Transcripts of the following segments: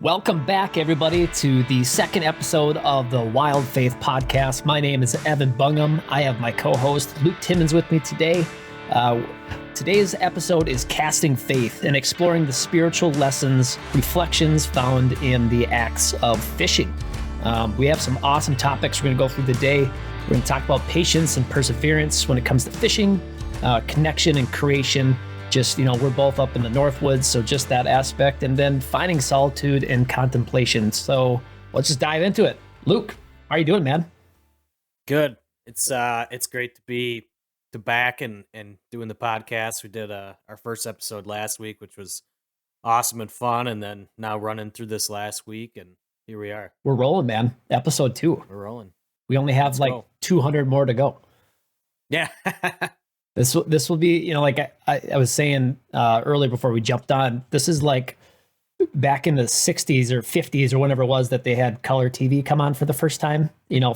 Welcome back, everybody, to the second episode of the Wild Faith Podcast. My name is Evan Bungham. I have my co-host Luke Timmons with me today. Today's episode is Casting Faith and exploring the spiritual lessons, reflections found in the acts of fishing. We have some awesome topics we're going to go through today. We're going to talk about patience and perseverance when it comes to fishing, connection and creation. Just, we're both up in the Northwoods, so just that aspect, and then finding solitude and contemplation. So let's just dive into it. Luke, how are you doing, man? Good. It's great to be back and doing the podcast. We did our first episode last week, which was awesome and fun, and then now running through this last week, and here we are. We're rolling, man. Episode 2. We're rolling. We only have 200 more to go. Yeah. This will be, like I was saying earlier before we jumped on, this is like back in the 60s or 50s or whenever it was that they had color TV come on for the first time.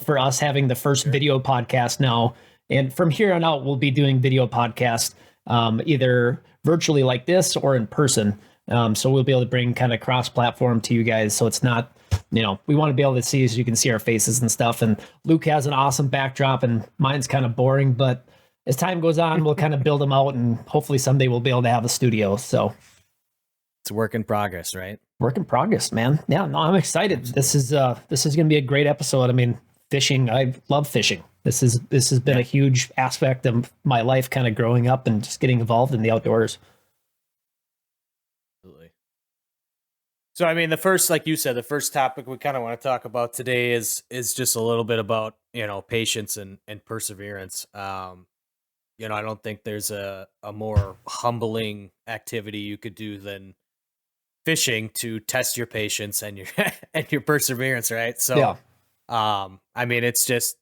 For us having the first video podcast now. And from here on out, we'll be doing video podcasts either virtually like this or in person. So we'll be able to bring kind of cross-platform to you guys. So it's not, we want to be able to see so you can see our faces and stuff. And Luke has an awesome backdrop and mine's kind of boring, but as time goes on, we'll kind of build them out, and hopefully someday we'll be able to have a studio. So it's a work in progress, right? Work in progress, man. Yeah, no, I'm excited. This is going to be a great episode. I mean, fishing. I love fishing. This has been a huge aspect of my life, kind of growing up and just getting involved in the outdoors. Absolutely. So, I mean, like you said, the first topic we kind of want to talk about today is just a little bit about patience and perseverance. I don't think there's a more humbling activity you could do than fishing to test your patience and your and your perseverance, right? So, yeah. I mean, it's just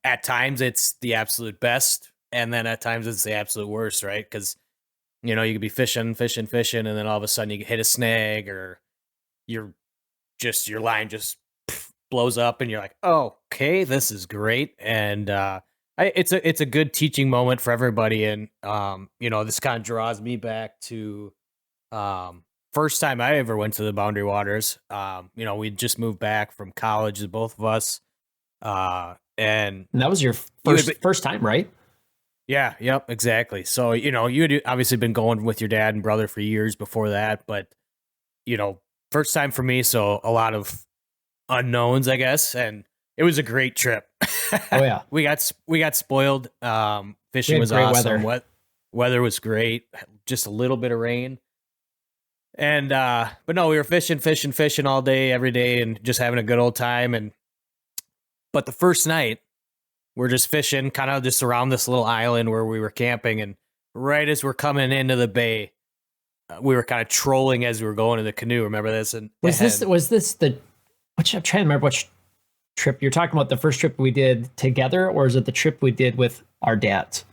at times it's the absolute best, and then at times it's the absolute worst, right? Because you could be fishing, and then all of a sudden you hit a snag, or your line just blows up, and you're like, oh, okay, this is great, and it's a good teaching moment for everybody, and this kind of draws me back to first time I ever went to the Boundary Waters. We just moved back from college, the both of us, and that was your first time, right? Yeah, yep, exactly. So you had obviously been going with your dad and brother for years before that, but first time for me, so a lot of unknowns, I guess, and it was a great trip. Oh yeah, we got spoiled. Fishing was awesome. Weather was great. Just a little bit of rain, and but no, we were fishing all day, every day, and just having a good old time. But the first night, we're just fishing, kind of just around this little island where we were camping, and right as we're coming into the bay, we were kind of trolling as we were going in the canoe. Remember this? And was this the? I'm trying to remember which trip you're talking about. The first trip we did together, or is it the trip we did with our dads?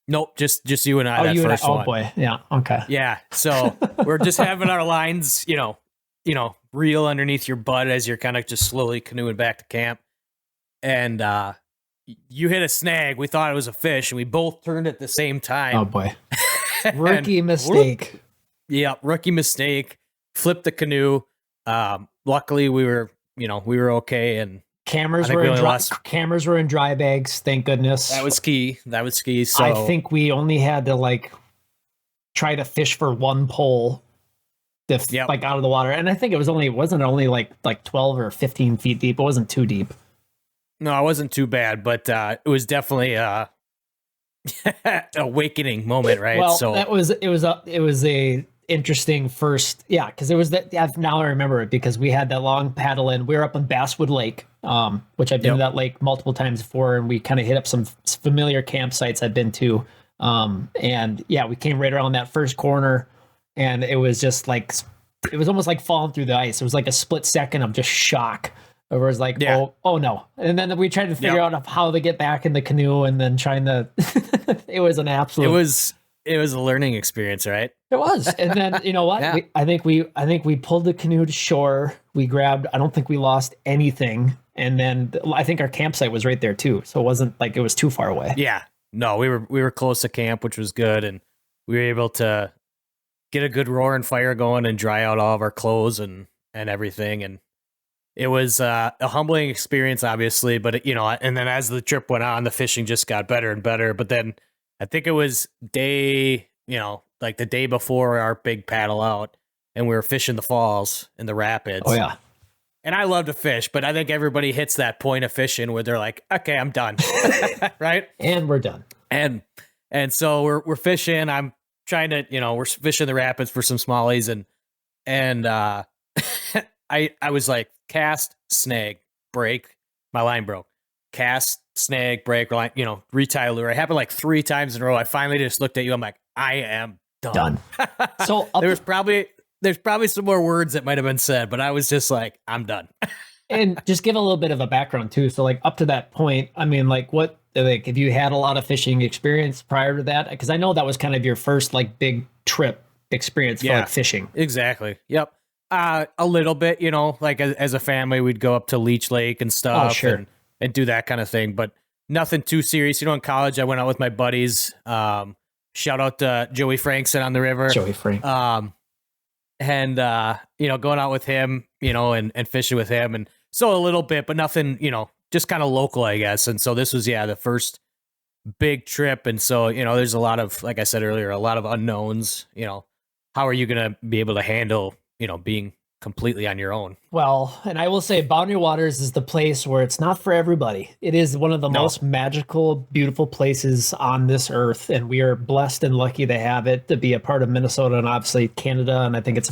Nope, just you and I. Oh boy, yeah, okay, yeah. So we're just having our lines, reel underneath your butt as you're kind of just slowly canoeing back to camp, and you hit a snag. We thought it was a fish, and we both turned at the same time. Oh boy, rookie mistake. Whoop. Yeah, rookie mistake. Flipped the canoe. Luckily, we were okay, and cameras were in dry bags. Thank goodness. That was key. So I think we only had to try to fish for one pole, out of the water, and I think wasn't only like 12 or 15 feet deep. It wasn't too deep. No, it wasn't too bad, but it was definitely a awakening moment, right? Well, so it was a interesting first, because it was that. Now I remember it because we had that long paddle in. We were up on Basswood Lake, which I've been to that lake multiple times before, and we kind of hit up some familiar campsites I've been to. And we came right around that first corner, and it was just it was almost like falling through the ice. It was like a split second of just shock. It was like, oh no. And then we tried to figure out how to get back in the canoe, and then trying to, it was an absolute. It was a learning experience, right? It was. And then, you know what? Yeah. I think we pulled the canoe to shore. We grabbed, I don't think we lost anything. And then I think our campsite was right there too. So it wasn't like it was too far away. Yeah. No, we were close to camp, which was good. And we were able to get a good roaring fire going and dry out all of our clothes and everything. And it was a humbling experience, obviously, but and then as the trip went on, the fishing just got better and better. But then I think it was like the day before our big paddle out, and we were fishing the falls and the rapids. Oh yeah. And I love to fish, but I think everybody hits that point of fishing where they're like, okay, I'm done. Right? And we're done. And so we're fishing. I'm trying to, we're fishing the rapids for some smallies, and I was like, cast, snag, break, my line broke. Cast, snag, break, line, retie lure. It happened like 3 times in a row. I finally just looked at you. I'm like, I am done. So there's probably some more words that might have been said, but I was just like, I'm done. And just give a little bit of a background too. So like up to that point, I mean, like have you had a lot of fishing experience prior to that? Because I know that was kind of your first like big trip experience for like fishing. Exactly. Yep. A little bit, like as a family, we'd go up to Leech Lake and stuff. Oh, sure. And do that kind of thing, but nothing too serious. In college, I went out with my buddies. Shout out to Joey Frankson on the river. Joey Frank. And going out with him, and fishing with him, and so a little bit, but nothing, just kind of local, I guess. And so this was the first big trip, and so there's a lot of, like I said earlier, a lot of unknowns. How are you gonna be able to handle being completely on your own? Well, and I will say Boundary Waters is the place where it's not for everybody. It is one of the most magical, beautiful places on this earth, and we are blessed and lucky to have it, to be a part of Minnesota and obviously Canada, and I think it's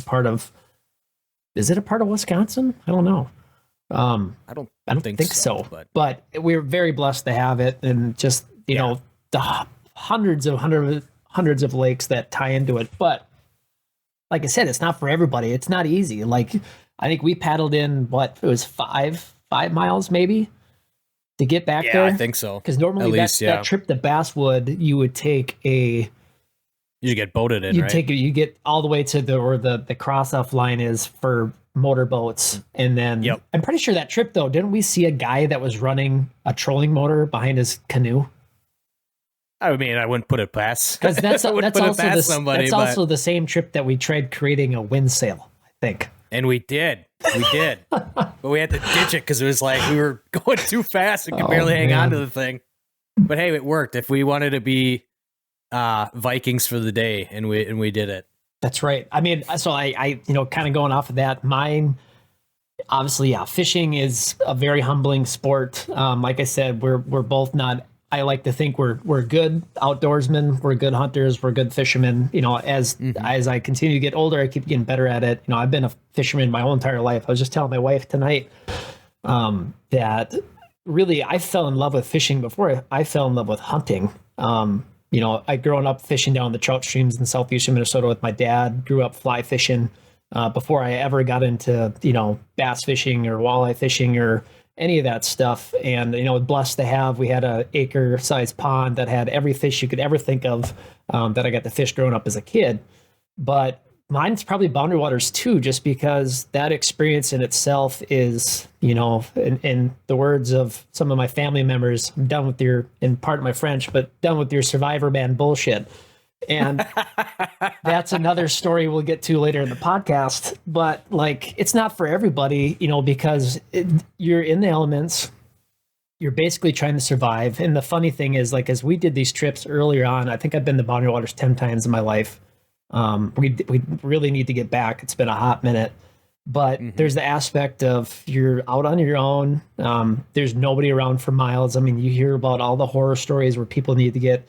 is it a part of Wisconsin? I don't know. I don't think so. But we're very blessed to have it, and just the hundreds of lakes that tie into it. But like I said, it's not for everybody. It's not easy. Like I think we paddled in it was 5 miles maybe to get back there. Yeah, I think so. Because normally that trip to Basswood, you would take you get boated in, right? You get all the way to where the cross off line is for motorboats. And then I'm pretty sure that trip though, didn't we see a guy that was running a trolling motor behind his canoe? I mean, I wouldn't put it past. Because that's also the same trip that we tried creating a wind sail, I think. And we did. But we had to ditch it because it was like we were going too fast and could barely hang on to the thing. But hey, it worked. If we wanted to be Vikings for the day, and we did it. That's right. I mean, so I kind of going off of that, mine, obviously, fishing is a very humbling sport. Like I said, we're both not. I like to think we're good outdoorsmen, we're good hunters, we're good fishermen. As I continue to get older, I keep getting better at it. I've been a fisherman my whole entire life. I was just telling my wife tonight that really I fell in love with fishing before I fell in love with hunting. I growing up fishing down the trout streams in southeastern Minnesota with my dad, grew up fly fishing before I ever got into, bass fishing or walleye fishing or any of that stuff. And, blessed to have, we had a acre sized pond that had every fish you could ever think of that I got to fish growing up as a kid. But mine's probably Boundary Waters too, just because that experience in itself is, in the words of some of my family members, I'm done with in part of my French, but done with your Survivor man bullshit. And that's another story we'll get to later in the podcast. But like, it's not for everybody, because you're in the elements. You're basically trying to survive. And the funny thing is, like, as we did these trips earlier on, I think I've been to Boundary Waters 10 times in my life. We really need to get back. It's been a hot minute. But there's the aspect of you're out on your own. There's nobody around for miles. I mean, you hear about all the horror stories where people need to get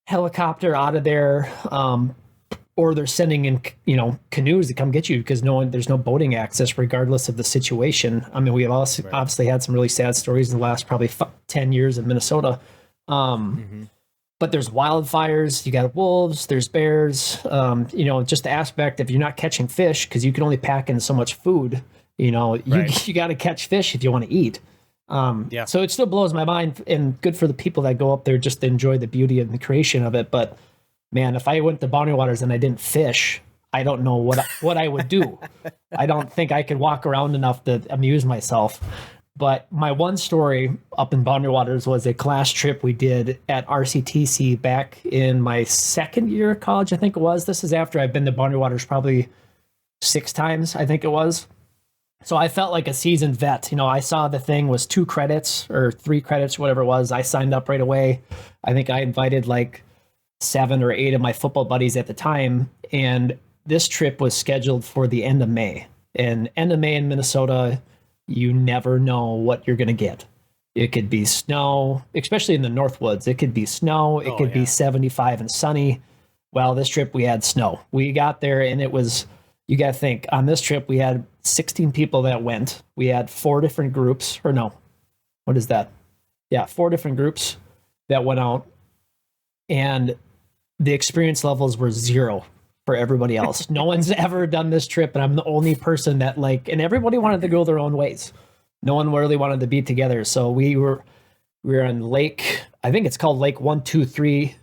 helicopter out of there, or they're sending in canoes to come get you because there's no boating access regardless of the situation. I mean, we have also obviously had some really sad stories in the last probably 10 years in Minnesota. But there's wildfires, you got wolves, there's bears, just the aspect of you're not catching fish because you can only pack in so much food. You got to catch fish if you want to eat. So it still blows my mind, and good for the people that go up there just to enjoy the beauty and the creation of it. But man, if I went to Boundary Waters and I didn't fish, I don't know what I would do. I don't think I could walk around enough to amuse myself. But my one story up in Boundary Waters was a class trip we did at RCTC back in my second year of college, I think it was. This is after I've been to Boundary Waters probably 6 times, I think it was. So I felt like a seasoned vet. I saw the thing was 2 credits or 3 credits, whatever it was. I signed up right away. I think I invited like 7 or 8 of my football buddies at the time. And this trip was scheduled for the end of May. And end of May in Minnesota, you never know what you're going to get. It could be snow, especially in the Northwoods. It could be snow. It could be 75 and sunny. Well, this trip we had snow. We got there and it was, you got to think, on this trip we had 16 people that went. We had 4 different groups, or no, what is that? Yeah, 4 different groups that went out. And the experience levels were 0 for everybody else. No one's ever done this trip, and I'm the only person that and everybody wanted to go their own ways. No one really wanted to be together. So we were on Lake, I think it's called Lake 1, 2, 3,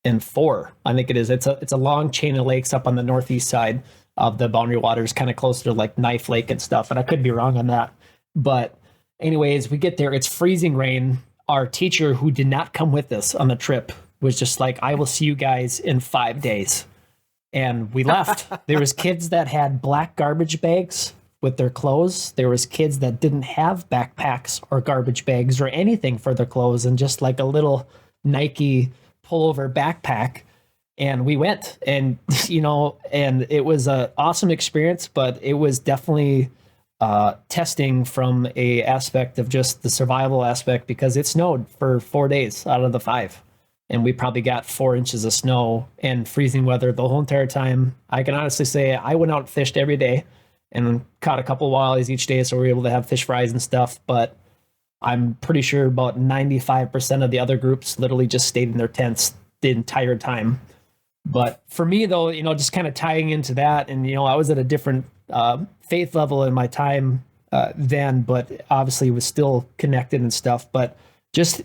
and 4. I think it is. It's a long chain of lakes up on the northeast side of the Boundary Waters, kind of closer to like Knife Lake and stuff. And I could be wrong on that. But anyways, we get there. It's freezing rain. Our teacher, who did not come with us on the trip, was just like, I will see you guys in 5 days. And we left. There was kids that had black garbage bags with their clothes. There was kids that didn't have backpacks or garbage bags or anything for their clothes, and just like a little Nike pullover backpack. And we went, and and it was an awesome experience, but it was definitely testing from a aspect of just the survival aspect, because it snowed for 4 days out of the 5. And we probably got 4 inches of snow and freezing weather the whole entire time. I can honestly say I went out and fished every day and caught a couple walleyes each day, so we were able to have fish fries and stuff. But I'm pretty sure about 95% of the other groups literally just stayed in their tents the entire time. But for me, though, just kind of tying into that, and, I was at a different faith level in my time then, but obviously was still connected and stuff. But just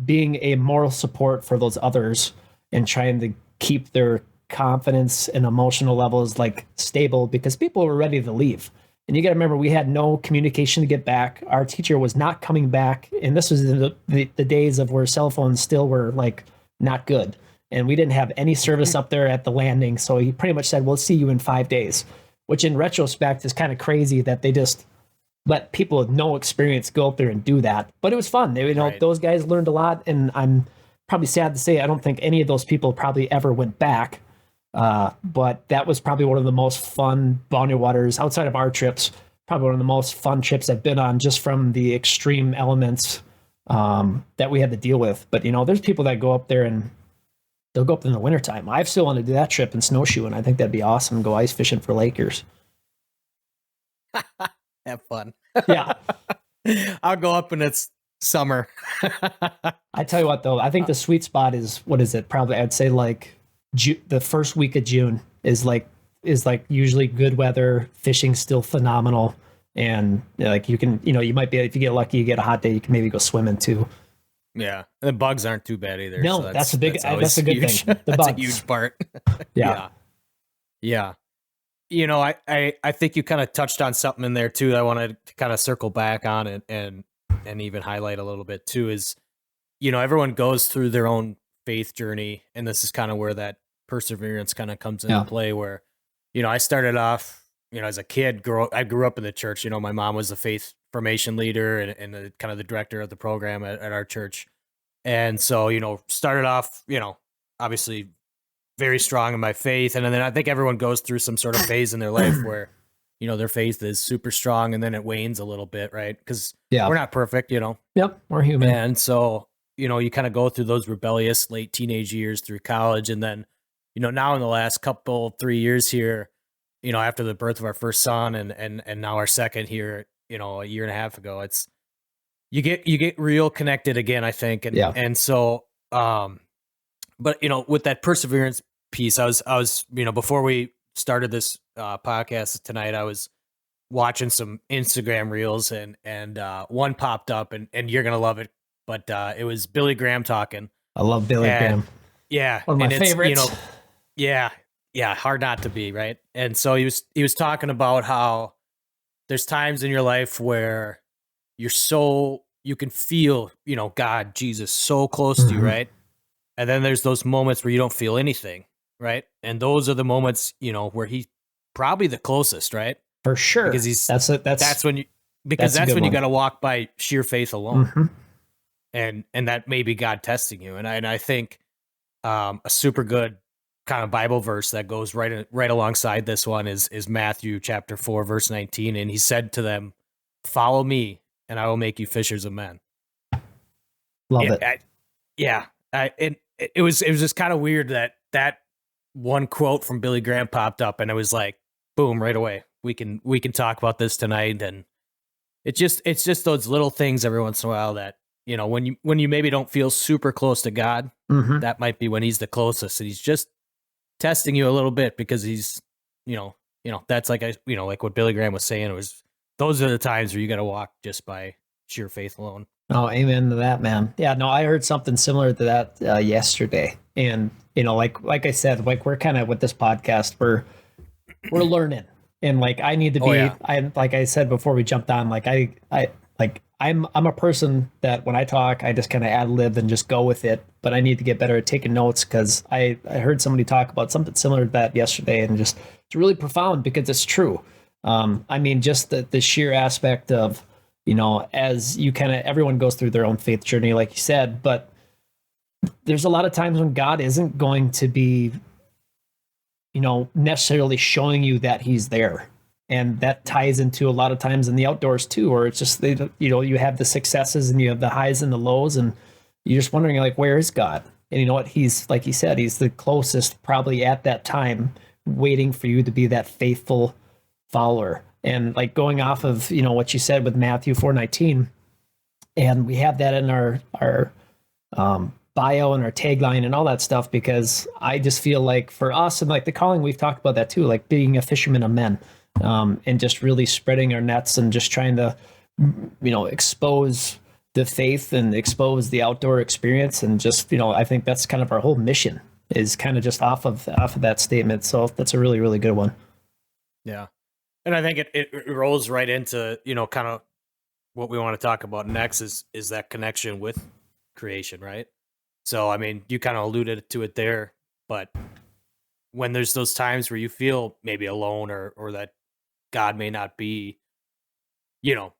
being a moral support for those others and trying to keep their confidence and emotional levels like stable, because people were ready to leave. And you got to remember, we had no communication to get back. Our teacher was not coming back. And this was in the days of where cell phones still were like not good. And we didn't have any service up there at the landing. So he pretty much said, we'll see you in 5 days, which in retrospect is kind of crazy that they just let people with no experience go up there and do that. But it was fun. Right. Those guys learned a lot. And I'm probably sad to say, I don't think any of those people probably ever went back. But that was probably one of the most fun Boundary Waters outside of our trips, probably one of the most fun trips I've been on, just from the extreme elements that we had to deal with. But, there's people that go up there and they'll go up in the wintertime. I still want to do that trip and snowshoe, and I think that'd be awesome. Go ice fishing for Lakers. Have fun. Yeah. I'll go up when it's summer. I tell you what, though, I think the sweet spot is, what is it? Probably, I'd say like the first week of June is like usually good weather. Fishing's still phenomenal. And like you can, you might be, if you get lucky, you get a hot day, you can maybe go swimming too. Yeah, the bugs aren't too bad either. No, so that's a good huge. thing. The that's bugs. a huge part. Yeah. I think you kind of touched on something in there too that I wanted to kind of circle back on and even highlight a little bit too is, everyone goes through their own faith journey, and this is kind of where that perseverance kind of comes into play, where, I started off, as a kid, I grew up in the church. My mom was the faith formation leader and the kind of the director of the program at our church. And so, started off, obviously very strong in my faith. And then I think everyone goes through some sort of phase in their life where, their faith is super strong and then it wanes a little bit, right? Because we're not perfect, Yep, we're human. And so, you kind of go through those rebellious late teenage years through college. And then, now in the last 3 years here, after the birth of our first son and now our second here, a year and a half ago, it's, you get real connected again, I think. And so, but with that perseverance piece, I was, before we started this podcast tonight, I was watching some Instagram reels and one popped up and you're going to love it. But it was Billy Graham talking. I love Billy Graham. Yeah. One of my favorites. Yeah. Hard not to be, right? And so he was talking about how there's times in your life where you can feel, God, Jesus so close to you, Mhm. right? And then there's those moments where you don't feel anything, right? And those are the moments, where he's probably the closest, right? For sure. Because he's That's a that's when you because that's a that's good when you one. got to walk by sheer faith alone. Mhm. And that may be God testing you. And I think a super good kind of Bible verse that goes right alongside this one is Matthew chapter 4 verse 19, and he said to them, "Follow me, and I will make you fishers of men." Love Yeah, it. yeah. It was just kind of weird that one quote from Billy Graham popped up, and it was like, boom, right away. We can talk about this tonight, and it's just those little things every once in a while that when you maybe don't feel super close to God, Mhm. that might be when he's the closest, and he's just testing you a little bit because he's that's like what Billy Graham was saying. It was those are the times where you got to walk just by sheer faith alone. Oh, amen to that, man. Yeah, no, I heard something similar to that yesterday, and like I said, like we're kind of with this podcast, we're learning, and like I need to Oh be, yeah, I like I said before we jumped on, like I like I'm a person that when I talk, I just kind of ad lib and just go with it, but I need to get better at taking notes because I heard somebody talk about something similar to that yesterday, and just it's really profound because it's true. I mean, just the sheer aspect of as you kind of everyone goes through their own faith journey, like you said, but there's a lot of times when God isn't going to be, necessarily showing you that He's there. And that ties into a lot of times in the outdoors too, where it's just, you have the successes and you have the highs and the lows, and you're just wondering, like, where is God? And you know what? He's, like you said, He's the closest probably at that time, waiting for you to be that faithful follower. And like going off of what you said with Matthew 4:19, and we have that in our bio and our tagline and all that stuff, because I just feel like for us and like the calling, we've talked about that too, like being a fisherman of men, and just really spreading our nets and just trying to expose the faith and expose the outdoor experience, and just I think that's kind of our whole mission, is kind of just off of that statement. So that's a really, really good one. yeah. And I think it rolls right into kind of what we want to talk about next is that connection with creation, right? So I mean, you kind of alluded to it there, but when there's those times where you feel maybe alone, or that God may not be, you know,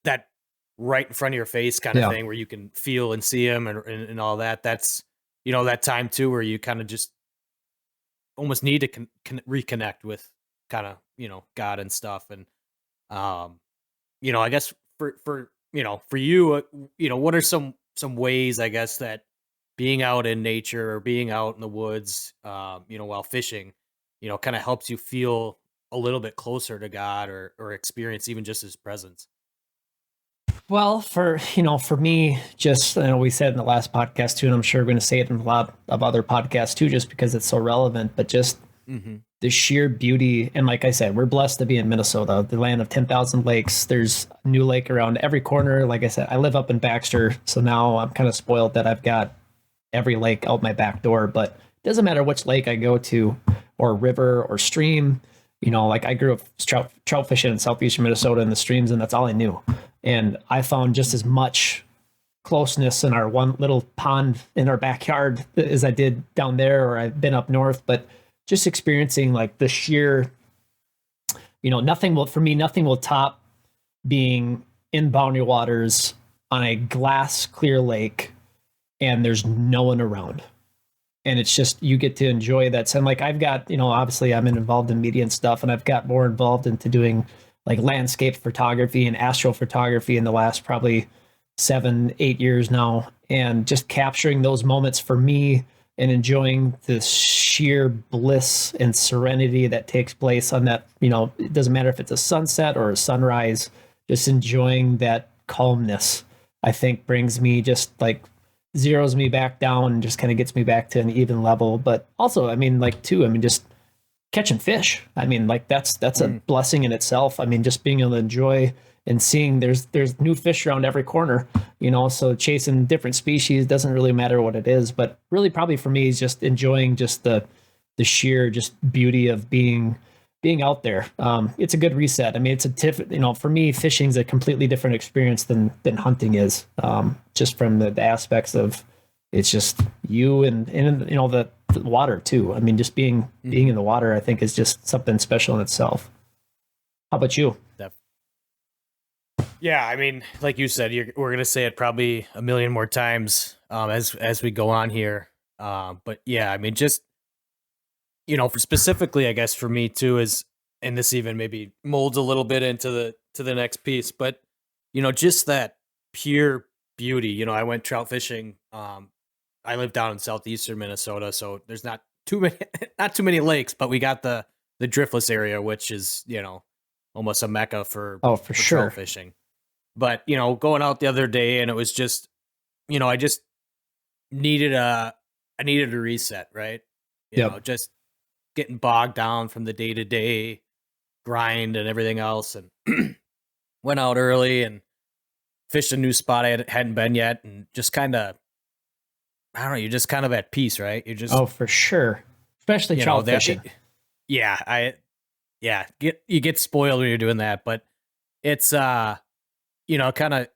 that right in front of your face kind of Yeah. thing where you can feel and see him, and all that. That's that time too where you kind of just almost need to reconnect with kind of God and stuff. And um I guess for you, what are some ways, I guess, that being out in nature or being out in the woods, while fishing, kind of helps you feel a little bit closer to God, or experience even just His presence. Well, for me, just we said in the last podcast too, and I'm sure we're going to say it in a lot of other podcasts too, just because it's so relevant. But just Hmm. the sheer beauty, and like I said, we're blessed to be in Minnesota, the land of 10,000 lakes. There's a new lake around every corner. Like I said, I live up in Baxter, so now I'm kind of spoiled that I've got every lake out my back door. But it doesn't matter which lake I go to, or river or stream. Like I grew up trout fishing in southeastern Minnesota in the streams, and that's all I knew. And I found just as much closeness in our one little pond in our backyard as I did down there, or I've been up north. But just experiencing like the sheer, nothing will top being in Boundary Waters on a glass clear lake and there's no one around. And it's just, you get to enjoy that. And like I've got, obviously I'm involved in media and stuff, and I've got more involved into doing like landscape photography and astrophotography in the last probably 7, 8 years now. And just capturing those moments for me and enjoying the sheer bliss and serenity that takes place on that, it doesn't matter if it's a sunset or a sunrise, just enjoying that calmness, I think brings me just like zeroes me back down and just kind of gets me back to an even level. But also, I mean, like too, I mean, just catching fish. I mean, like that's a blessing in itself. I mean, just being able to enjoy and seeing there's new fish around every corner, so chasing different species doesn't really matter what it is, but really probably for me is just enjoying just the sheer just beauty of being being out there. It's a good reset. I mean, it's a for me, fishing's a completely different experience than hunting is. Just from the aspects of it's just you and the water too. I mean, just being in the water, I think is just something special in itself. How about you? Yeah, I mean, like you said, we're gonna say it probably a million more times as we go on here. But yeah, I mean, just for specifically, I guess for me too is, and this even maybe molds a little bit into the next piece, but just that pure beauty. I went trout fishing. I live down in southeastern Minnesota, so there's not too many not too many lakes, but we got the driftless area, which is almost a mecca for Oh, for trout sure. fishing. But going out the other day, and it was just I just needed I needed a reset, right? Yep. Just getting bogged down from the day to day grind and everything else, and went out early and fished a new spot I hadn't been yet, and just kind of, I don't know, you're just kind of at peace, right? You're just, Oh, for sure. Especially trout fishing. Yeah, you get spoiled when you're doing that, but it's kind of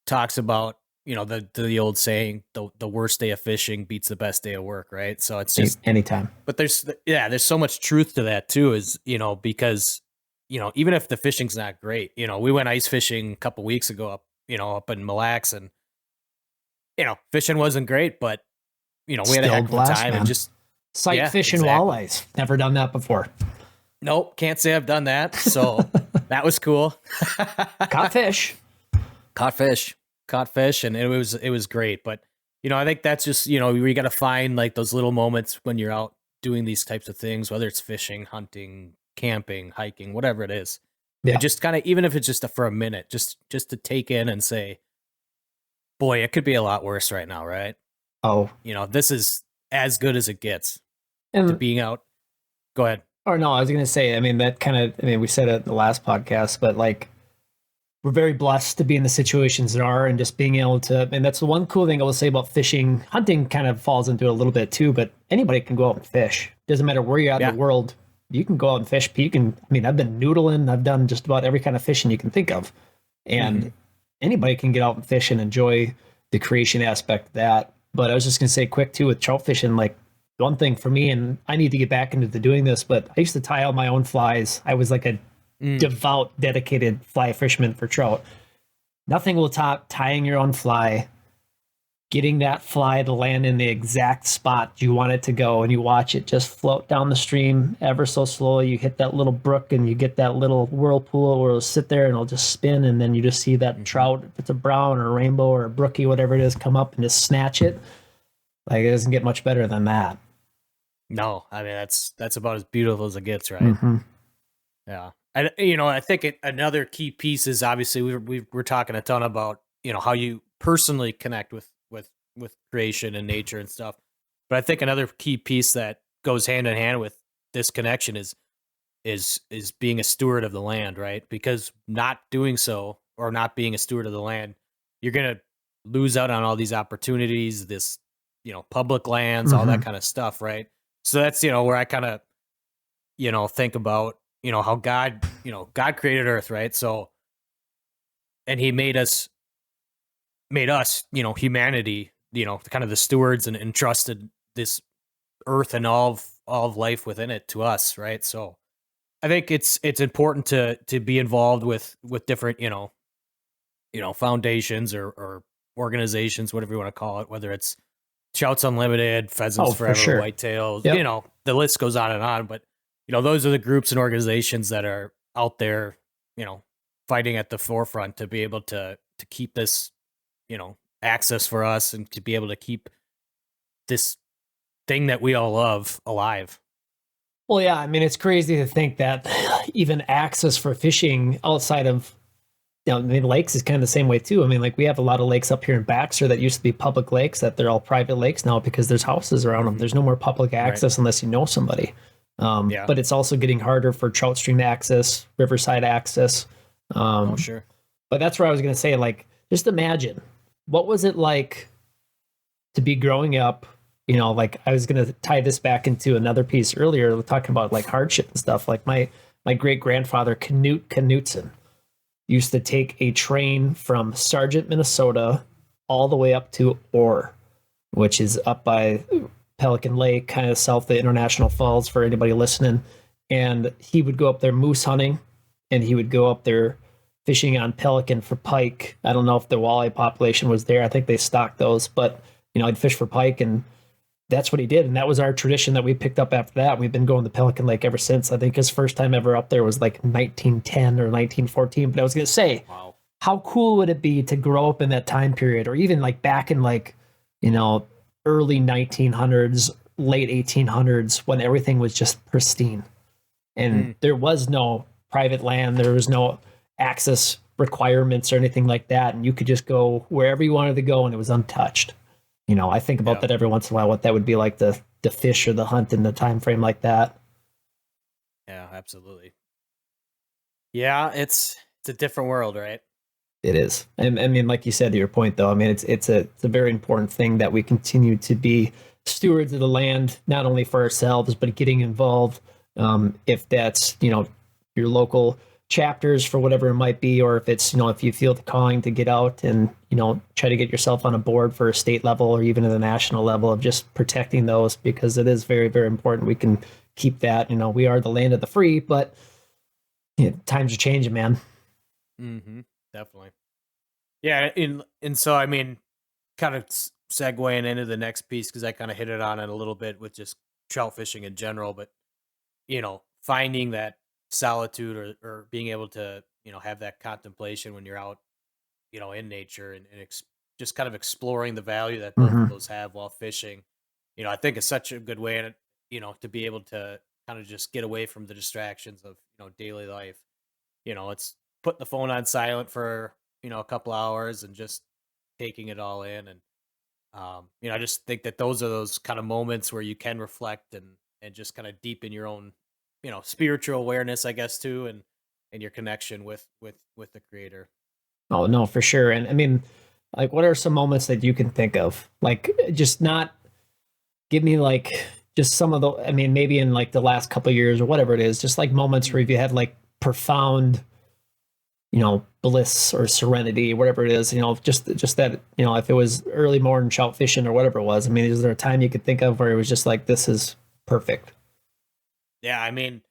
talks about the old saying, the worst day of fishing beats the best day of work, right? So it's just anytime. But there's so much truth to that too, is because even if the fishing's not great, we went ice fishing a couple weeks ago up in Mille Lacs, and fishing wasn't great, but we had a Still heck of a blast, time, man. and just Sight fishing walleyes. Never done that before. Nope, can't say I've done that. So that was cool. Caught fish. Caught fish, and it was great. But I think that's just we got to find like those little moments when you're out doing these types of things, whether it's fishing, hunting, camping, hiking, whatever it is. Yeah. And just kind of, even if it's just for a minute, just to take in and say, boy, it could be a lot worse right now, right? Oh, this is as good as it gets. and To being out. Go ahead. Or no, I was going to say, I mean, we said it in the last podcast, but like, we're very blessed to be in the situations that are, and just being able to, and that's the one cool thing I will say about fishing. Hunting kind of falls into it a little bit too, but anybody can go out and fish. Doesn't matter where you're at in the world. You can go out and fish. I've been noodling. I've done just about every kind of fishing you can think of. And anybody can get out and fish and enjoy the creation aspect of that. But I was just going to say quick too, with trout fishing, like, one thing for me, and I need to get back into doing this, but I used to tie all my own flies. I was like a devout, dedicated fly fisherman for trout. Nothing will top tying your own fly, getting that fly to land in the exact spot you want it to go, and you watch it just float down the stream ever so slowly. You hit that little brook, and you get that little whirlpool where it'll sit there and it'll just spin, and then you just see that trout, if it's a brown or a rainbow or a brookie, whatever it is, come up and just snatch it. Like, it doesn't get much better than that. No, I mean, that's about as beautiful as it gets, right? Yeah. I think another key piece is, obviously we're talking a ton about how you personally connect with creation and nature and stuff, but I think another key piece that goes hand in hand with this connection is being a steward of the land, right? Because not doing so, or not being a steward of the land, you're gonna lose out on all these opportunities, this public lands, all that kind of stuff, right? So that's where I kind of think about how God created Earth, right? So, and He made us humanity, kind of the stewards, and entrusted this Earth and all of life within it to us, right? So I think it's important to be involved with different foundations or organizations, whatever you want to call it, whether it's Shouts Unlimited, Pheasants Forever, for sure. Whitetails, Yep. The list goes on and on. But, those are the groups and organizations that are out there, fighting at the forefront to be able to keep this, access for us, and to be able to keep this thing that we all love alive. Well, yeah, I mean, it's crazy to think that even access for fishing outside of, lakes is kind of the same way too. I mean, like, we have a lot of lakes up here in Baxter that used to be public lakes, that they're all private lakes now because there's houses around them. There's no more public access unless you know somebody. But it's also getting harder for trout stream access, riverside access. Oh, sure. But that's where I was going to say, like, just imagine, what was it like to be growing up, like I was going to tie this back into another piece earlier, talking about like hardship and stuff. Like my great grandfather, Knut Knutson, used to take a train from Sargent, Minnesota, all the way up to Orr, which is up by Pelican Lake, kind of south of International Falls for anybody listening. And he would go up there moose hunting, and he would go up there fishing on pelican for pike. I don't know if the walleye population was there. I think they stocked those, but I'd fish for pike, and that's what he did. And that was our tradition that we picked up after that. We've been going to Pelican Lake ever since. I think his first time ever up there was like 1910 or 1914. But I was going to say, Wow. How cool would it be to grow up in that time period, or even like back in like, early 1900s, late 1800s, when everything was just pristine and there was no private land, there was no access requirements or anything like that. And you could just go wherever you wanted to go and it was untouched. I think about that every once in a while, what that would be like to fish or the hunt in the time frame like that. Yeah, absolutely. Yeah, it's a different world, right? It is. And I mean, like you said, to your point though, I mean, it's a very important thing that we continue to be stewards of the land, not only for ourselves, but getting involved. If that's, your local chapters for whatever it might be, or if it's, if you feel the calling to get out and, try to get yourself on a board for a state level or even at the national level, of just protecting those, because it is very, very important. We can keep that, we are the land of the free, but times are changing, man. Mm-hmm. Definitely. Yeah. And so, I mean, kind of segueing into the next piece, because I kind of hit it on it a little bit with just trout fishing in general, but, finding that solitude or being able to, have that contemplation when you're out, in nature and just kind of exploring the value that both of those have while fishing, I think is such a good way, and, to be able to kind of just get away from the distractions of, daily life. It's putting the phone on silent for, a couple hours and just taking it all in. And, I just think that those are those kind of moments where you can reflect and just kind of deepen your own, spiritual awareness, I guess, too, and your connection with the creator. Oh no, for sure. And I mean, like, what are some moments that you can think of? Like, just not give me like just some of the. I mean, maybe in like the last couple of years or whatever it is, just like moments where you had like profound, bliss or serenity, whatever it is. Just that. If it was early morning trout fishing or whatever it was. I mean, is there a time you could think of where it was just like, this is perfect? Yeah, I mean,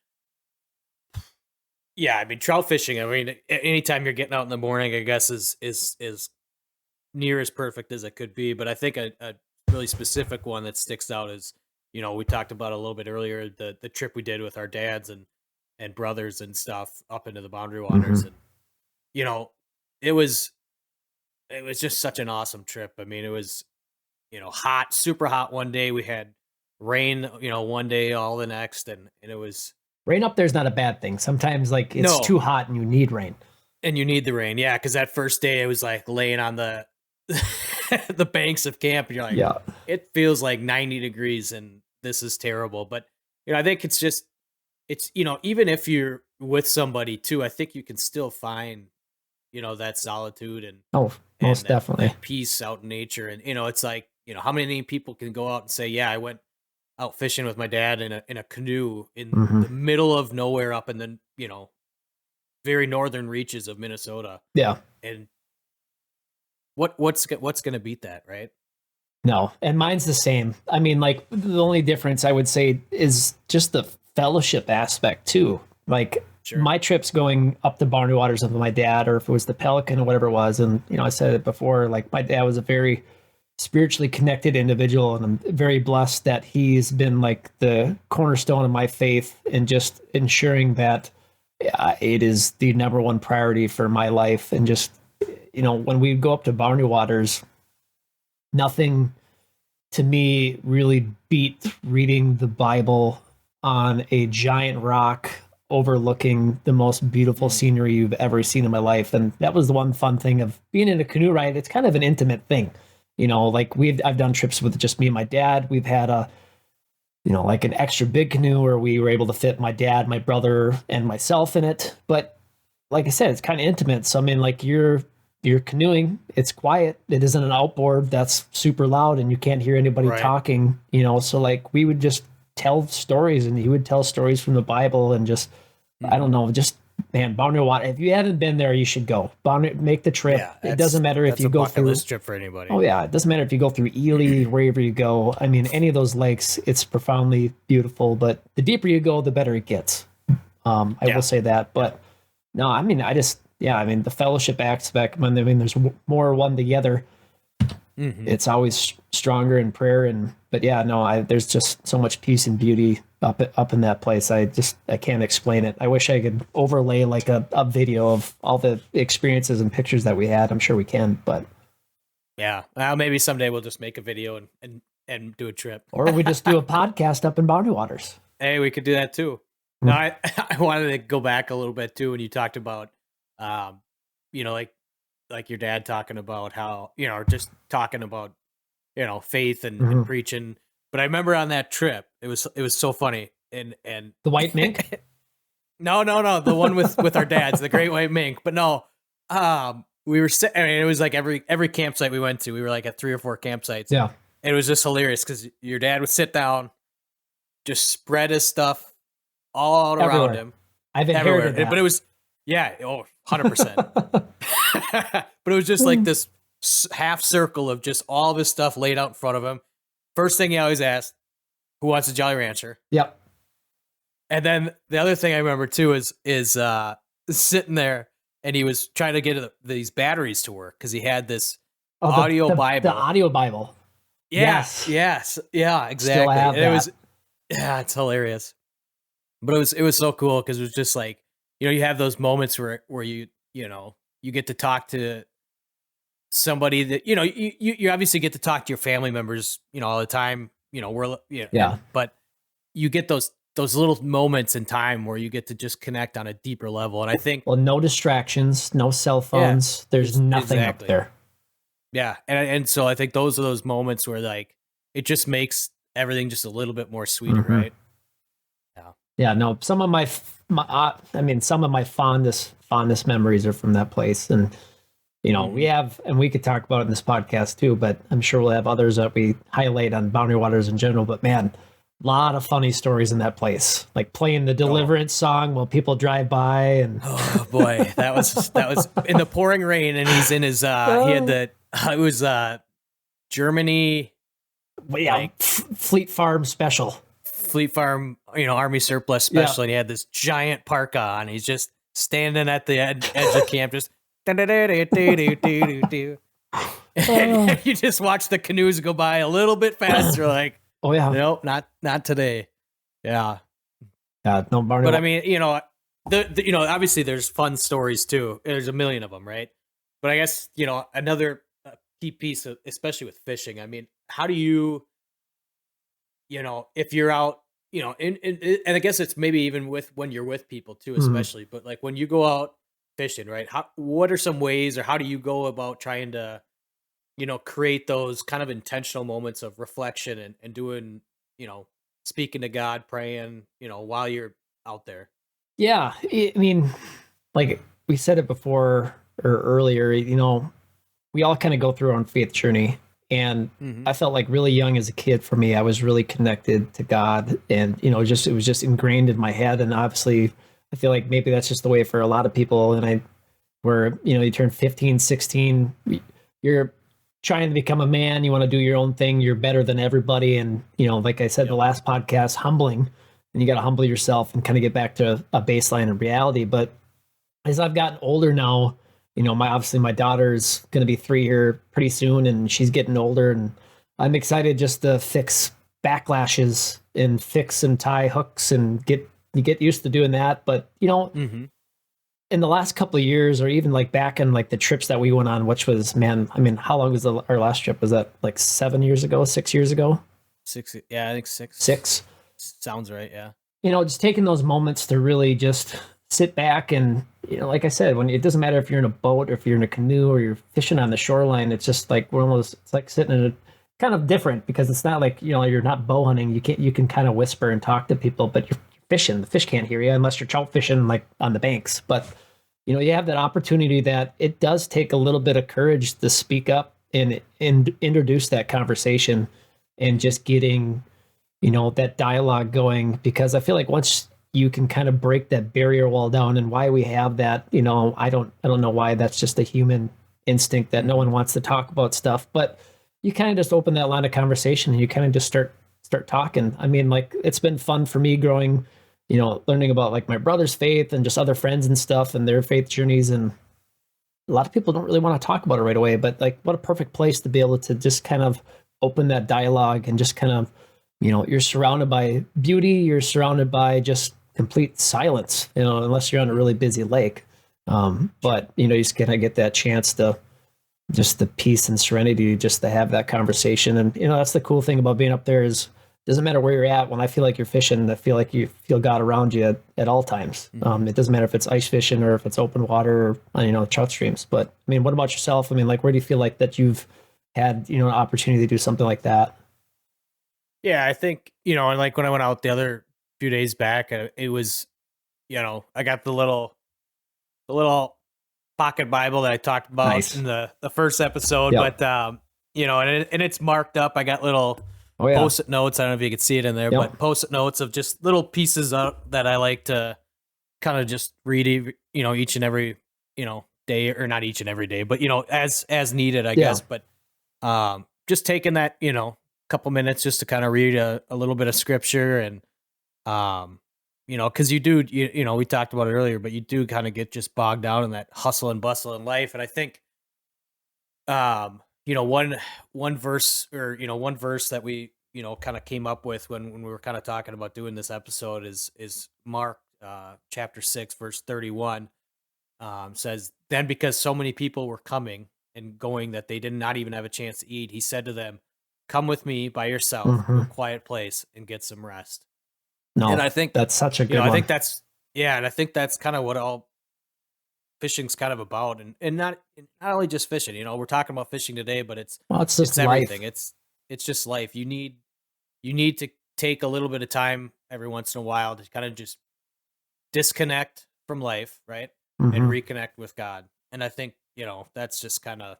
trout fishing. I mean, anytime you're getting out in the morning, I guess is near as perfect as it could be. But I think a really specific one that sticks out is, we talked about a little bit earlier, the trip we did with our dads and brothers and stuff up into the Boundary Waters, and you know, it was it was just such an awesome trip. I mean, it was, hot, super hot one day. We had rain, one day, all the next, and it was Rain up there's not a bad thing. Sometimes like it's no, too hot and you need rain. and you need the rain, yeah, because that first day it was like laying on the the banks of camp, and you're like, Yeah. it feels like 90 degrees, and this is terrible. But I think it's just it's even if you're with somebody too, I think you can still find that solitude Oh, and most definitely. that peace out in nature. And it's like, how many people can go out and say, yeah, I went out fishing with my dad in a canoe in Hmm. the middle of nowhere up in the very northern reaches of Minnesota. Yeah. And what's gonna beat that, right? No, and mine's the same. I mean, like the only difference I would say is just the fellowship aspect too. Like Sure. my trips going up the Barney Waters with my dad, or if it was the Pelican or whatever it was, and I said it before, like my dad was a very spiritually connected individual, and I'm very blessed that he's been like the cornerstone of my faith and just ensuring that it is the number one priority for my life. And just when we go up to Barney Waters, nothing to me really beat reading the Bible on a giant rock overlooking the most beautiful Mm. scenery you've ever seen in my life. And that was the one fun thing of being in a canoe ride. It's kind of an intimate thing. Like I've done trips with just me and my dad. We've had like an extra big canoe where we were able to fit my dad, my brother, and myself in it. But like I said, it's kind of intimate. So I mean, like you're you're canoeing, it's quiet. It isn't an outboard that's super loud and you can't hear anybody Right. talking, you know. So like we would just tell stories, and he would tell stories from the Bible, and just I don't know, just man, Boundary Water. If you hadn't been there, you should go. Make the trip. Yeah, It doesn't matter if that's you a go bucket through. list trip for anybody. Oh yeah, it doesn't matter if you go through Ely, wherever you go. I mean, any of those lakes, it's profoundly beautiful. But the deeper you go, the better it gets. I will say that. But no, I mean, I mean, the fellowship aspect. I mean, there's more one together. It's always stronger in prayer, but yeah, no, there's just so much peace and beauty up in that place. I can't explain it. I wish I could overlay like a video of all the experiences and pictures that we had. I'm sure we can, but yeah, well, maybe someday we'll just make a video and do a trip, or we just do a podcast up in Boundary Waters. Hey, we could do that too. No, I wanted to go back a little bit too when you talked about, you know, like your dad talking about how, you know, just talking about, you know, faith and preaching. But I remember on that trip, it was so funny. And the white mink. No, the one with our dads, the great white mink. But no, we were I mean, it was like every campsite we went to, we were like at 3 or 4 campsites. Yeah, and it was just hilarious because your dad would sit down, just spread his stuff all around everywhere. him. I've inherited that. But it was 100%. But it was just like this half circle of just all of his stuff laid out in front of him. First thing he always asked, who wants a Jolly Rancher? Yep. And then the other thing I remember too is sitting there, and he was trying to get these batteries to work because he had this audio Bible. The audio Bible. Yes. Yeah, exactly. Still have and that. It was, it's hilarious. But it was so cool because it was just like, you know, you have those moments where you know, you get to talk to somebody that, you know, you obviously get to talk to your family members, you know, all the time, you know, but you get those little moments in time where you get to just connect on a deeper level. And I think, well, no distractions, no cell phones. There's nothing up there. Yeah. And so I think those are those moments where like, it just makes everything just a little bit more sweeter. Right. Yeah, no, some of my fondest memories are from that place. And, you know, we could talk about it in this podcast too, but I'm sure we'll have others that we highlight on Boundary Waters in general. But man, a lot of funny stories in that place, like playing the Deliverance song while people drive by. And oh boy, that was in the pouring rain, and he's in his, he had it was Germany. Yeah, like, Fleet Farm special. Fleet Farm, you know, Army surplus special, and he had this giant parka on. He's just standing at the edge of camp, just and you just watch the canoes go by a little bit faster, like, oh yeah, nope, not today. Yeah, no, but I mean, you know, you know, obviously there's fun stories too. There's a million of them, right? But I guess, you know, another key piece, especially with fishing. I mean, how do you know, if you're out, you know, and I guess it's maybe even when you're with people too, especially, but like when you go out fishing, right? What are some ways, or how do you go about trying to, you know, create those kind of intentional moments of reflection and doing, you know, speaking to God, praying, you know, while you're out there? Yeah. I mean, like we said it before or earlier, you know, we all kind of go through our own faith journey. And I felt like really young as a kid, for me, I was really connected to God, and, you know, it was just ingrained in my head. And obviously I feel like maybe that's just the way for a lot of people. And where, you know, you turn 15, 16, you're trying to become a man, you want to do your own thing, you're better than everybody. And, you know, like I said, the last podcast, humbling, and you got to humble yourself and kind of get back to a baseline of reality. But as I've gotten older now, you know, obviously my daughter's going to be 3 here pretty soon, and she's getting older, and I'm excited just to fix backlashes and fix and tie hooks and get used to doing that. But, you know, in the last couple of years, or even like back in like the trips that we went on, which was, man, I mean, how long was our last trip? Was that like 6 years ago? 6. Yeah, I think 6. 6. Sounds right. Yeah. You know, just taking those moments to really just sit back and, you know, like I said, when it doesn't matter if you're in a boat or if you're in a canoe or you're fishing on the shoreline, it's just like it's like sitting in a kind of different, because it's not like, you know, you're not bow hunting. You can kind of whisper and talk to people, but you're fishing. The fish can't hear you unless you're trout fishing like on the banks. But, you have that opportunity that it does take a little bit of courage to speak up and introduce that conversation and just getting, that dialogue going, because I feel like once you can kind of break that barrier wall down, and why we have that, I don't know why that's just a human instinct that no one wants to talk about stuff, but you kind of just open that line of conversation and you kind of just start talking. I mean, like, it's been fun for me growing, learning about like my brother's faith and just other friends and stuff and their faith journeys. And a lot of people don't really want to talk about it right away, but like, what a perfect place to be able to just kind of open that dialogue and just kind of, you're surrounded by beauty, you're surrounded by just complete silence, unless you're on a really busy lake. But you just kind of get that chance to just the peace and serenity just to have that conversation. And that's the cool thing about being up there is, doesn't matter where you're at. When I feel like you're fishing, I feel like you feel God around you at all times. It doesn't matter if it's ice fishing or if it's open water or trout streams. But I mean, what about yourself? I mean, like, where do you feel like that you've had an opportunity to do something like that? Yeah, I think, and like when I went out the other few days back, it was, I got the little pocket Bible that I talked about Nice. in the first episode, Yep. but and it's marked up. I got little Oh yeah. post-it notes. I don't know if you could see it in there, Yep. but post-it notes of just little pieces that I like to kind of just read, each and every, day, or not each and every day, but as needed, I Yeah. guess. But just taking that, couple minutes just to kind of read a little bit of scripture, and because you do, we talked about it earlier, but you do kind of get just bogged down in that hustle and bustle in life. And I think, one verse, or, one verse that we, kind of came up with when we were kind of talking about doing this episode is Mark, chapter 6, verse 31, says, then because so many people were coming and going that they did not even have a chance to eat, he said to them, come with me by yourself to Hmm. a quiet place and get some rest. And No, I think, that's such a good I one. think that's, yeah, and I think that's kind of what all fishing's kind of about, and not only just fishing. We're talking about fishing today, but it's Well, it's just it's life. everything. It's just life. You need to take a little bit of time every once in a while to kind of just disconnect from life, right? And Hmm. reconnect with God. And I think, that's just kind of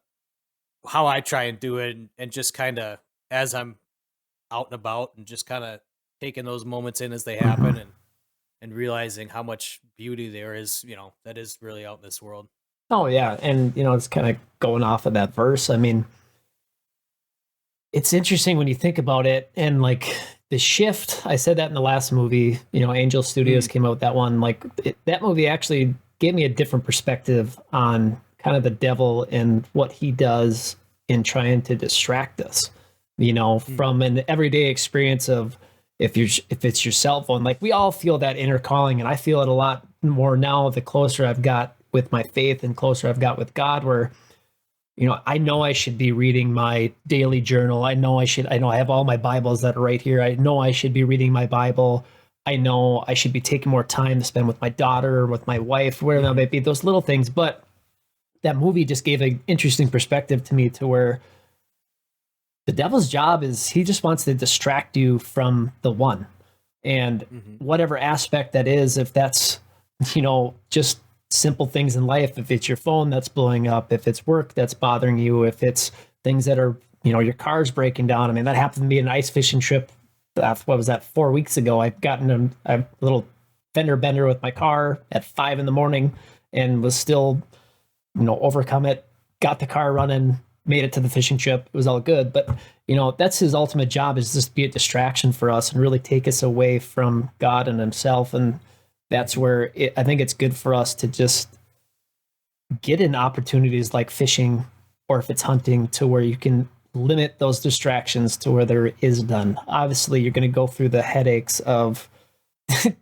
how I try and do it, and just kind of as I'm out and about, and just kind of taking those moments in as they Hmm. happen, and realizing how much beauty there is, that is really out in this world. Oh yeah, and it's kind of going off of that verse. I mean, it's interesting when you think about it, and like the shift. I said that in the last movie. Angel Studios Mm, came out with that one. Like that movie actually gave me a different perspective on kind of the devil and what he does in trying to distract us. mm, From an everyday experience of, if it's your cell phone. Like, we all feel that inner calling, and I feel it a lot more now the closer I've got with my faith and closer I've got with God, where I know I should be reading my daily journal. I know I have all my Bibles that are right here. I know I should be reading my Bible. I know I should be taking more time to spend with my daughter or with my wife, whatever that mhm, might be, those little things. But that movie just gave an interesting perspective to me, to where the devil's job is, he just wants to distract you from the one. And mhm, whatever aspect that is, if that's, just simple things in life, if it's your phone that's blowing up, if it's work that's bothering you, if it's things that are, your car's breaking down. I mean, that happened to be an ice fishing trip. What was that, 4 weeks ago? I've gotten a little fender bender with my car at 5 in the morning, and was still, overcome it, got the car running, made it to the fishing trip. It was all good. But, that's his ultimate job, is just be a distraction for us and really take us away from God and himself. And that's mhm, where I think it's good for us to just get in opportunities like fishing, or if it's hunting, to where you can limit those distractions to where there is none. Obviously, you're going to go through the headaches of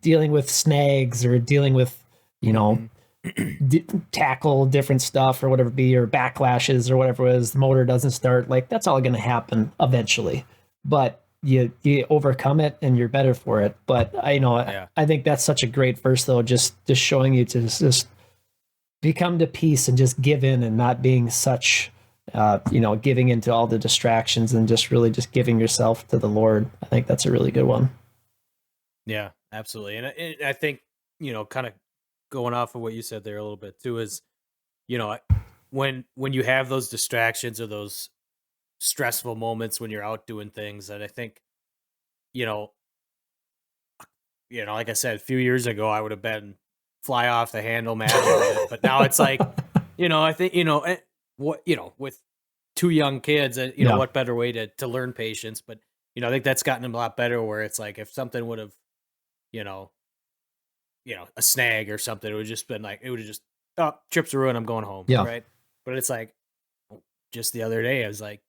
dealing with snags, or dealing with, you know, mhm. tackle different stuff or whatever it be, or backlashes or whatever it is, the motor doesn't start. Like, that's all going to happen eventually, but you overcome it and you're better for it. But Yeah. I think that's such a great verse, though, just showing you to just become to peace and just give in, and not being such giving into all the distractions, and just really just giving yourself to the Lord. I think that's a really good one. Yeah, absolutely. And I think, kind of going off of what you said there a little bit too is, you know, when you have those distractions or those stressful moments when you're out doing things, and I think, you know, like I said, a few years ago, I would have been fly off the handle mad about it, but now it's like, I think, with 2 young kids, and, Yeah. what better way to learn patience, but, I think that's gotten a lot better where it's like if something would have, you know a snag or something, it would just been like it would have just, "Oh, trip's a ruin, I'm going home," Yeah. right? But it's like, just the other day, I was, like,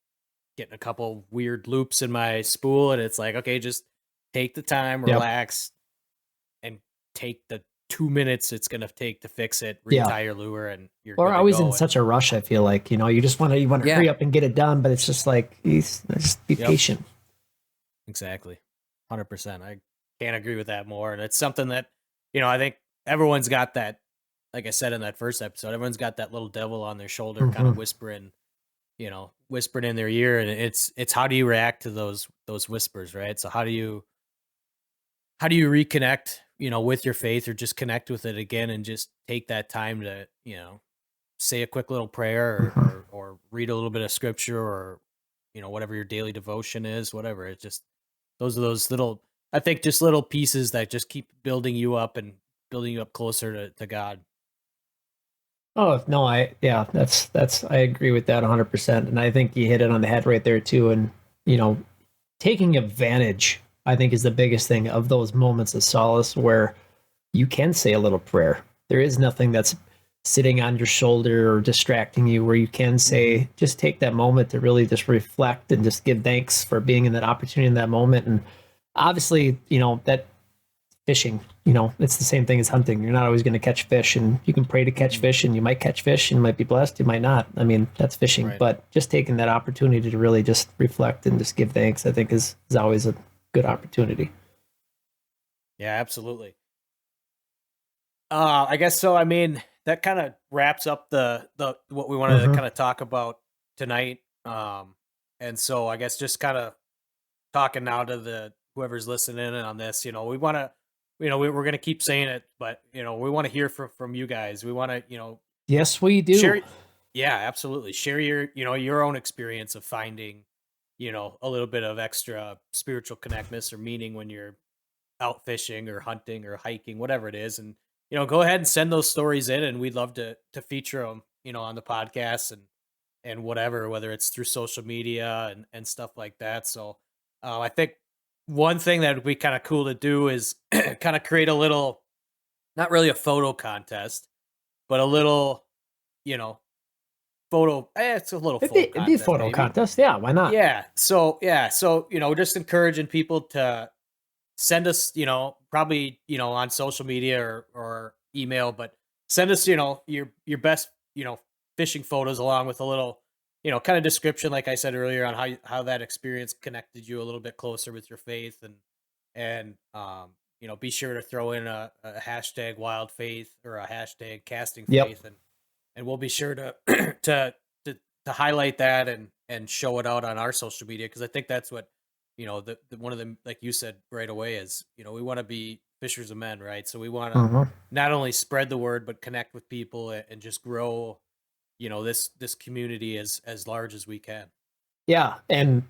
getting a couple weird loops in my spool, and it's like, "Okay, just take the time, Yep. relax, and take the 2 minutes it's gonna take to fix it, Yeah. retie your lure, and you're We're good to always in go," and such a rush, I feel like, you want to yeah. hurry up and get it done, but it's just like, just be Yep. patient. Exactly. 100%. I can't agree with that more, and it's something that, I think everyone's got that, like I said in that first episode, everyone's got that little devil on their shoulder kinda Mhm. whispering in their ear, and it's how do you react to those whispers, right? So how do you reconnect, with your faith or just connect with it again and just take that time to, say a quick little prayer Mhm. or read a little bit of scripture or, whatever your daily devotion is, whatever. It just those are those little I think just little pieces that just keep building you up and building you up closer to God. Oh, no, I agree with that 100%. And I think you hit it on the head right there too. And, you know, taking advantage, I think, is the biggest thing of those moments of solace where you can say a little prayer. There is nothing that's sitting on your shoulder or distracting you, where you can Mhm. say, just take that moment to really just reflect and just give thanks for being in that opportunity in that moment. And obviously, that fishing, it's the same thing as hunting. You're not always going to catch fish, and you can pray to catch Mhm. fish, and you might catch fish and you might be blessed, you might not. I mean, that's fishing. Right. But just taking that opportunity to really just reflect and just give thanks, I think is always a good opportunity. Yeah, absolutely. I guess so. I mean, that kind of wraps up the what we wanted to Mm-hmm. kind of talk about tonight. And so I guess just kind of talking now to the whoever's listening in on this, we want to, we're going to keep saying it, but we want to hear from you guys. We want to, Yes, we do. share. Yeah, absolutely. Share your own experience of finding, a little bit of extra spiritual connectness or meaning when you're out fishing or hunting or hiking, whatever it is, and go ahead and send those stories in, and we'd love to feature them, on the podcast and whatever, whether it's through social media and stuff like that. So, I think one thing that would be kind of cool to do is kind of create a little, not really a photo contest, but a little, you know, it's a little photo It'd be a contest photo maybe. contest. Yeah, why not? So just encouraging people to send us, probably, on social media or email, but send us, your best, fishing photos along with a little, kind of description, like I said earlier, on how that experience connected you a little bit closer with your faith and be sure to throw in a hashtag wild faith or a hashtag casting Yep. faith and we'll be sure to to to highlight that and show it out on our social media because I think that's what the one of them, like you said right away, is we want to be fishers of men, right? So we want to Hmm. not only spread the word but connect with people and just grow this community as large as we can. Yeah, and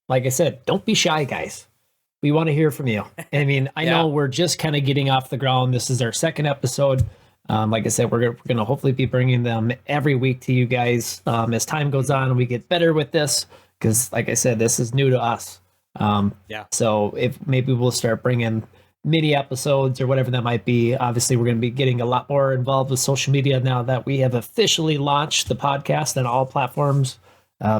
like I said, don't be shy, guys. We want to hear from you. I mean, I know Yeah. we're just kind of getting off the ground. This is our second episode. Like I said, we're gonna hopefully be bringing them every week to you guys as time goes Mhm. on and we get better with this. Because, like I said, this is new to us. Yeah. So if maybe we'll start bringing mini episodes or whatever that might be. Obviously, we're going to be getting a lot more involved with social media now that we have officially launched the podcast on all platforms.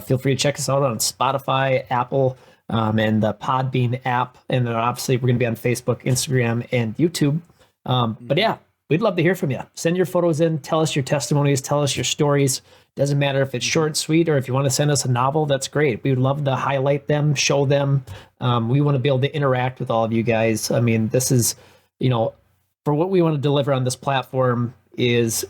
Feel free to check us out on Spotify, Apple, and the Podbean app. And then obviously, we're going to be on Facebook, Instagram, and YouTube. But Mhm. yeah, we'd love to hear from you. Send your photos in. Tell us your testimonies. Tell us your stories. Doesn't matter if it's short Mhm. and sweet or if you want to send us a novel, that's great. We would love to highlight them, show them. We want to be able to interact with all of you guys. I mean, this is, for what we want to deliver on this platform is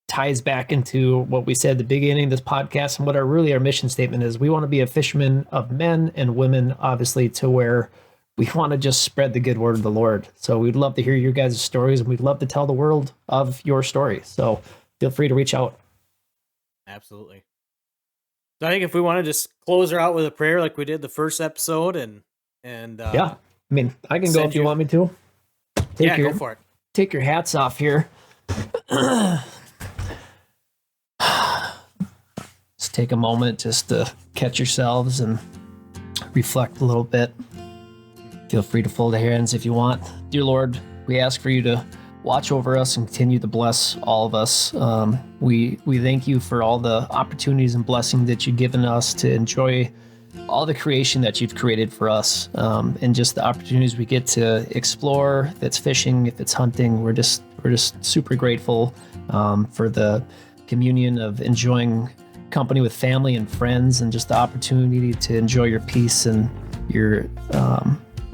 ties back into what we said at the beginning of this podcast and what our mission statement is. We want to be a fisherman of men and women, obviously, to where we want to just spread the good word of the Lord. So we'd love to hear your guys' stories, and we'd love to tell the world of your story. So feel free to reach out. Absolutely. So I think if we want to just close her out with a prayer like we did the first episode, and yeah, I mean, I can go if you want me to. Go for it. Take your hats off here. Just take a moment just to catch yourselves and reflect a little bit. Feel free to fold your hands if you want. Dear Lord, we ask for you to watch over us and continue to bless all of us. We thank you for all the opportunities and blessings that you've given us to enjoy all the creation that you've created for us, and just the opportunities we get to explore. If it's fishing, if it's hunting, we're just super grateful for the communion of enjoying company with family and friends, and just the opportunity to enjoy your peace and your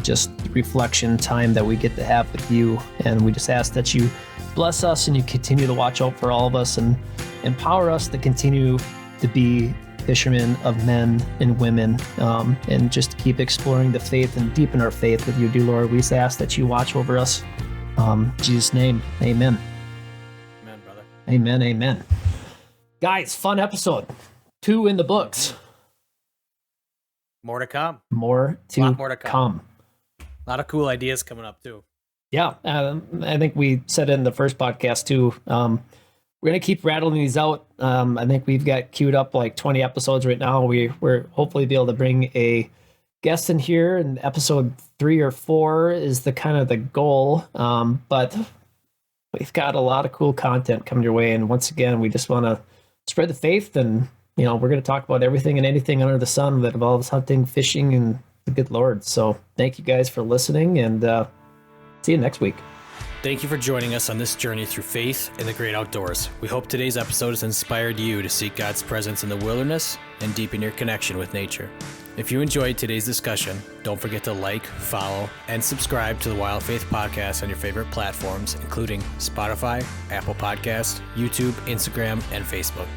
just reflection time that we get to have with you. And we just ask that you bless us and you continue to watch out for all of us and empower us to continue to be fishermen of men and women, and just keep exploring the faith and deepen our faith with you, dear Lord. We just ask that you watch over us. In Jesus' name, amen. Amen, brother. Amen, amen. Guys, fun episode. 2 in the books. More to come. More to come. A lot of cool ideas coming up too. Yeah, I think we said it in the first podcast too. We're going to keep rattling these out. I think we've got queued up like 20 episodes right now. We're hopefully be able to bring a guest in here, and episode 3 or 4 is the kind of the goal. But we've got a lot of cool content coming your way. And once again, we just want to spread the faith, and, we're going to talk about everything and anything under the sun that involves hunting, fishing, and the good Lord. So thank you guys for listening, and see you next week. Thank you for joining us on this journey through faith in the great outdoors. We hope today's episode has inspired you to seek God's presence in the wilderness and deepen your connection with nature. If you enjoyed today's discussion, don't forget to like, follow, and subscribe to the Wild Faith Podcast on your favorite platforms, including Spotify, Apple Podcasts, YouTube, Instagram, and Facebook.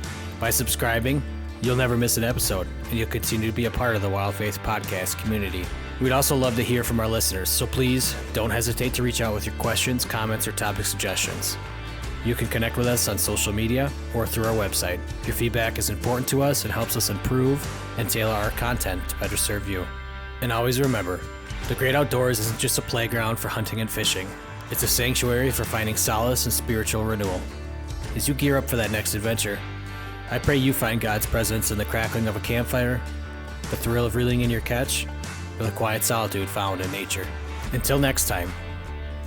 By subscribing, you'll never miss an episode, and you'll continue to be a part of the Wild Faith Podcast community. We'd also love to hear from our listeners, so please don't hesitate to reach out with your questions, comments, or topic suggestions. You can connect with us on social media or through our website. Your feedback is important to us and helps us improve and tailor our content to better serve you. And always remember, the great outdoors isn't just a playground for hunting and fishing. It's a sanctuary for finding solace and spiritual renewal. As you gear up for that next adventure, I pray you find God's presence in the crackling of a campfire, the thrill of reeling in your catch, or the quiet solitude found in nature. Until next time,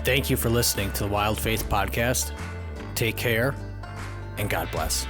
thank you for listening to the Wild Faith Podcast. Take care, and God bless.